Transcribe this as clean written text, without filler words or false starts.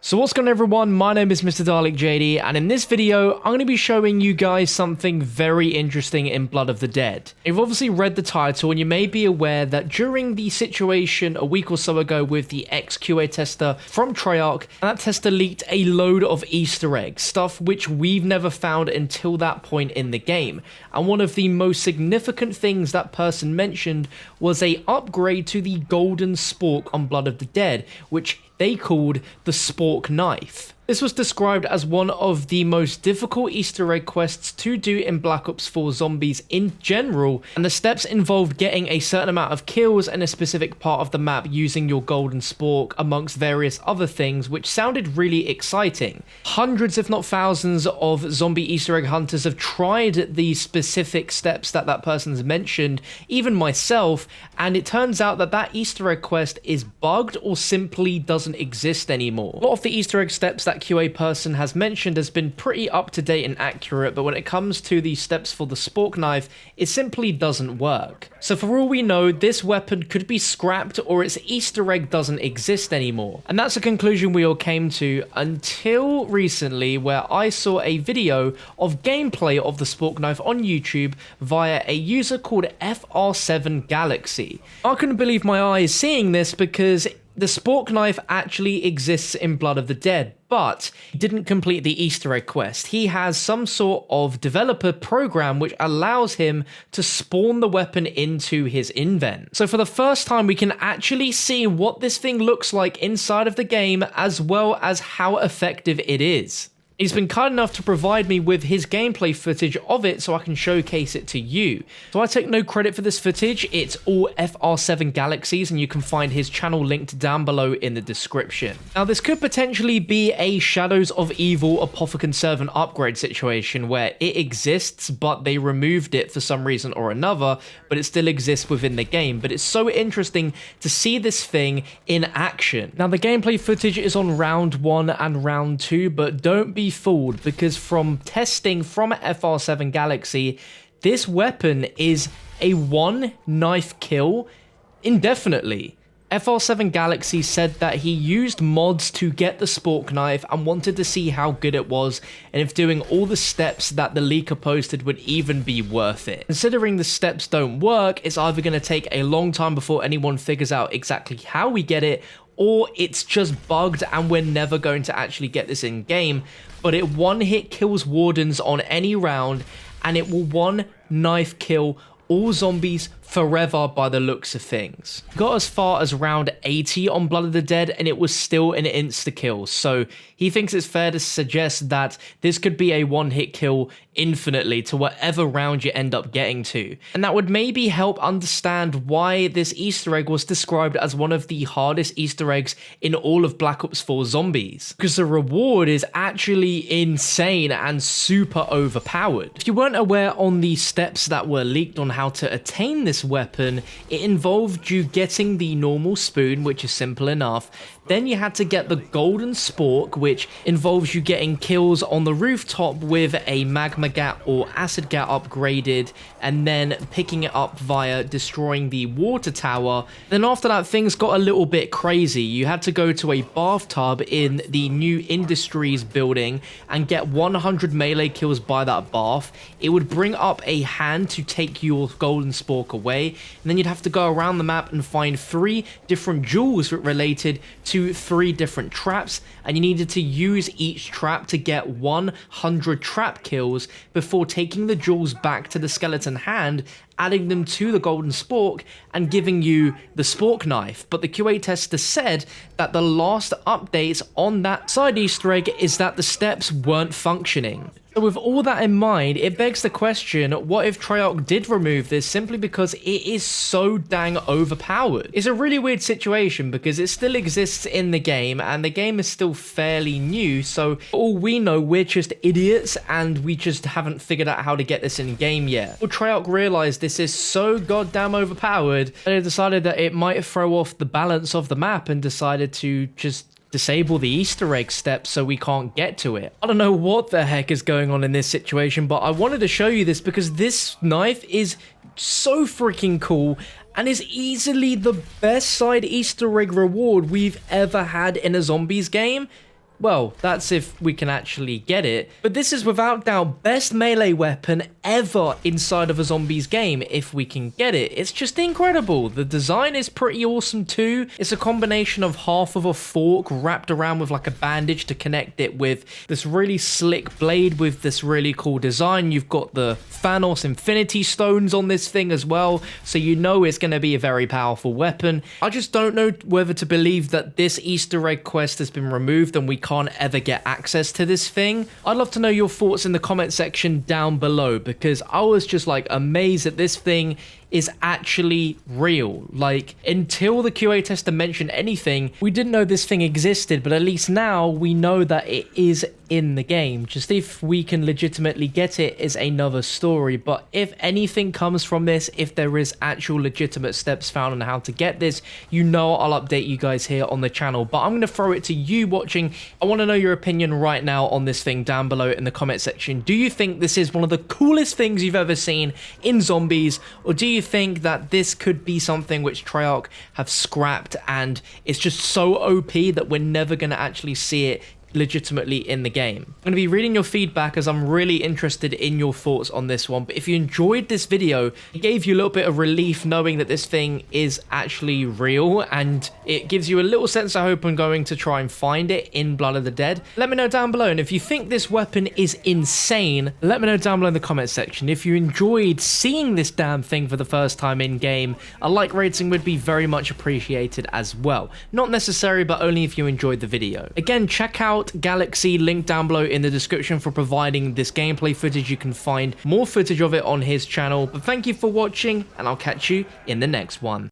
So what's going on everyone, my name is Mr. Dalek JD, and in this video, I'm going to be showing you guys something very interesting in Blood of the Dead. You've obviously read the title, and you may be aware that during the situation a week or so ago with the ex-QA tester from Treyarch, that tester leaked a load of Easter eggs, stuff which we've never found until that point in the game. And one of the most significant things that person mentioned was a upgrade to the golden spork on Blood of the Dead, which they called the Spork Knife. This was described as one of the most difficult Easter egg quests to do in Black Ops 4 Zombies in general, and the steps involved getting a certain amount of kills in a specific part of the map using your golden spork amongst various other things, which sounded really exciting. Hundreds if not thousands of zombie Easter egg hunters have tried the specific steps that person's mentioned, even myself, and it turns out that that Easter egg quest is bugged or simply doesn't exist anymore. A lot of the Easter egg steps that QA person has mentioned has been pretty up to date and accurate, but when it comes to the steps for the Spork Knife, it simply doesn't work. So for all we know, this weapon could be scrapped or its Easter egg doesn't exist anymore. And that's a conclusion we all came to until recently, where I saw a video of gameplay of the Spork Knife on YouTube via a user called FR7 Galaxy. I couldn't believe my eyes seeing this because the Spork Knife actually exists in Blood of the Dead, but he didn't complete the Easter egg quest. He has some sort of developer program which allows him to spawn the weapon into his invent. So for the first time, we can actually see what this thing looks like inside of the game, as well as how effective it is. He's been kind enough to provide me with his gameplay footage of it so I can showcase it to you. So I take no credit for this footage, it's all FR7 Galaxies, and you can find his channel linked down below in the description. Now this could potentially be a Shadows of Evil Apothicon Servant upgrade situation where it exists but they removed it for some reason or another, but it still exists within the game. But it's so interesting to see this thing in action. Now the gameplay footage is on round 1 and round 2, but don't be fooled, because from testing from FR7 Galaxy, this weapon is a one knife kill indefinitely. FR7 Galaxy said that he used mods to get the Spork Knife and wanted to see how good it was, and if doing all the steps that the leaker posted would even be worth it. Considering the steps don't work, it's either going to take a long time before anyone figures out exactly how we get it, or it's just bugged and we're never going to actually get this in game. But it one hit kills wardens on any round, and it will one knife kill all zombies forever by the looks of things. Got as far as round 80 on Blood of the Dead, and it was still an insta-kill, so he thinks it's fair to suggest that this could be a one-hit kill infinitely to whatever round you end up getting to. And that would maybe help understand why this Easter egg was described as one of the hardest Easter eggs in all of Black Ops 4 Zombies, because the reward is actually insane and super overpowered. If you weren't aware on the steps that were leaked on how to attain this weapon, it involved you getting the normal spoon, which is simple enough. Then you had to get the golden spork, which involves you getting kills on the rooftop with a magma gat or acid gat upgraded, and then picking it up via destroying the water tower. Then after that, things got a little bit crazy. You had to go to a bathtub in the new industries building and get 100 melee kills by that bath. It would bring up a hand to take your golden spork away, and then you'd have to go around the map and find 3 different jewels related to 3 different traps, and you needed to use each trap to get 100 trap kills before taking the jewels back to the skeleton hand, adding them to the golden spork and giving you the Spork Knife. But the QA tester said that the last updates on that side Easter egg is that the steps weren't functioning. So with all that in mind, it begs the question, what if Treyarch did remove this simply because it is so dang overpowered? It's a really weird situation because it still exists in the game and the game is still fairly new, so for all we know, we're just idiots and we just haven't figured out how to get this in game yet. Well, Treyarch realized this is so goddamn overpowered that they decided that it might throw off the balance of the map and decided to just disable the Easter egg step so we can't get to it. I don't know what the heck is going on in this situation, but I wanted to show you this because this knife is so freaking cool and is easily the best side Easter egg reward we've ever had in a zombies game. Well, that's if we can actually get it. But this is without doubt best melee weapon ever inside of a zombies game if we can get it. It's just incredible. The design is pretty awesome too. It's a combination of half of a fork wrapped around with like a bandage to connect it with this really slick blade with this really cool design. You've got the Thanos Infinity Stones on this thing as well, so you know it's going to be a very powerful weapon. I just don't know whether to believe that this Easter egg quest has been removed and we can't ever get access to this thing. I'd love to know your thoughts in the comment section down below, because I was just like amazed that this thing is actually real. Like, until the QA tester mentioned anything, we didn't know this thing existed, but at least now we know that it is in the game. Just if we can legitimately get it is another story, but if anything comes from this, if there is actual legitimate steps found on how to get this, you know I'll update you guys here on the channel. But I'm going to throw it to you watching. I want to know your opinion right now on this thing down below in the comment section. Do you think this is one of the coolest things you've ever seen in zombies, or do you think that this could be something which Treyarch have scrapped and it's just so OP that we're never going to actually see it legitimately in the game? I'm going to be reading your feedback as I'm really interested in your thoughts on this one. But if you enjoyed this video, it gave you a little bit of relief knowing that this thing is actually real, and it gives you a little sense of hope on going to try and find it in Blood of the Dead, let me know down below. And if you think this weapon is insane, let me know down below in the comment section. If you enjoyed seeing this damn thing for the first time in game, a like rating would be very much appreciated as well. Not necessary, but only if you enjoyed the video. Again, check out Galaxy, link down below in the description for providing this gameplay footage. You can find more footage of it on his channel. But thank you for watching, and I'll catch you in the next one.